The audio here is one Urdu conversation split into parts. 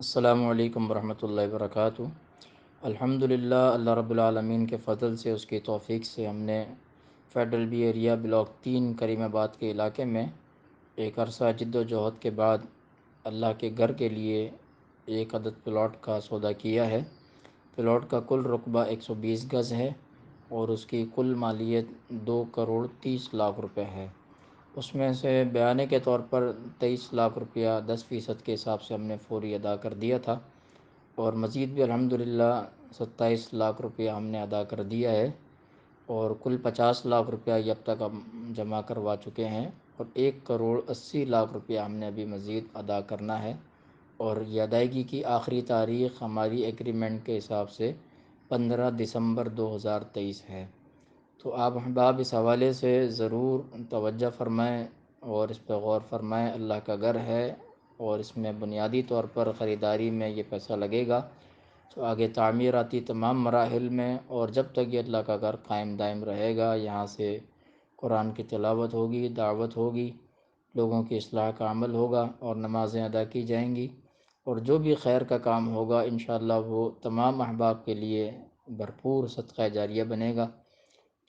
السلام علیکم ورحمۃ اللہ وبرکاتہ۔ الحمدللہ، اللہ رب العالمین کے فضل سے، اس کی توفیق سے ہم نے فیڈرل بی ایریا بلاک 3 کریم آباد کے علاقے میں ایک عرصہ جد و جہد کے بعد اللہ کے گھر کے لیے ایک عدد پلاٹ کا سودا کیا ہے۔ پلاٹ کا کل رقبہ 120 گز ہے اور اس کی کل مالیت 2 کروڑ 30 لاکھ روپے ہے۔ اس میں سے بیانے کے طور پر 23 لاکھ روپیہ 10% کے حساب سے ہم نے فوری ادا کر دیا تھا، اور مزید بھی الحمدللہ 27 لاکھ روپیہ ہم نے ادا کر دیا ہے، اور کل 50 لاکھ روپیہ یہ اب تک ہم جمع کروا چکے ہیں، اور 1 کروڑ 80 لاکھ روپیہ ہم نے ابھی مزید ادا کرنا ہے۔ اور یہ ادائیگی کی آخری تاریخ ہماری ایگریمنٹ کے حساب سے 15 دسمبر 2023 ہے۔ تو آپ احباب اس حوالے سے ضرور توجہ فرمائیں اور اس پہ غور فرمائیں۔ اللہ کا گھر ہے اور اس میں بنیادی طور پر خریداری میں یہ پیسہ لگے گا، تو آگے تعمیراتی تمام مراحل میں اور جب تک یہ اللہ کا گھر قائم دائم رہے گا، یہاں سے قرآن کی تلاوت ہوگی، دعوت ہوگی، لوگوں کی اصلاح کا عمل ہوگا اور نمازیں ادا کی جائیں گی، اور جو بھی خیر کا کام ہوگا انشاءاللہ وہ تمام احباب کے لیے بھرپور صدقہ جاریہ بنے گا۔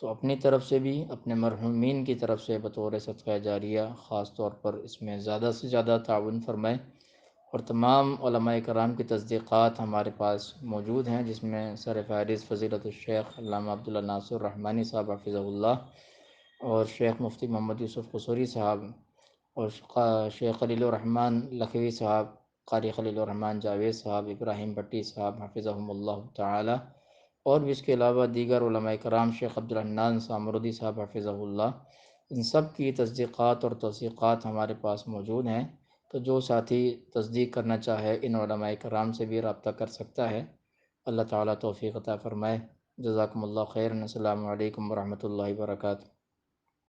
تو اپنی طرف سے بھی، اپنے مرحومین کی طرف سے بطور صدقہ جاریہ خاص طور پر اس میں زیادہ سے زیادہ تعاون فرمائیں، اور تمام علماء کرام کی تصدیقات ہمارے پاس موجود ہیں، جس میں سر فہرست فضیلت الشیخ علامہ عبداللہ ناصر الرحمانی صاحب حفظہ اللہ، اور شیخ مفتی محمد یوسف قصوری صاحب، اور شیخ خلیل الرحمن لکھوی صاحب، قاری خلیل الرحمن جاوید صاحب، ابراہیم بٹی صاحب حفظہم اللہ تعالی، اور بھی اس کے علاوہ دیگر علماء کرام، شیخ عبدالحنان سامردی صاحب حفظہ اللہ، ان سب کی تصدیقات اور توثیقات ہمارے پاس موجود ہیں۔ تو جو ساتھی تصدیق کرنا چاہے ان علماء کرام سے بھی رابطہ کر سکتا ہے۔ اللہ تعالیٰ توفیق عطا فرمائے۔ جزاکم اللہ خیر۔ السلام علیکم ورحمۃ اللہ وبرکاتہ۔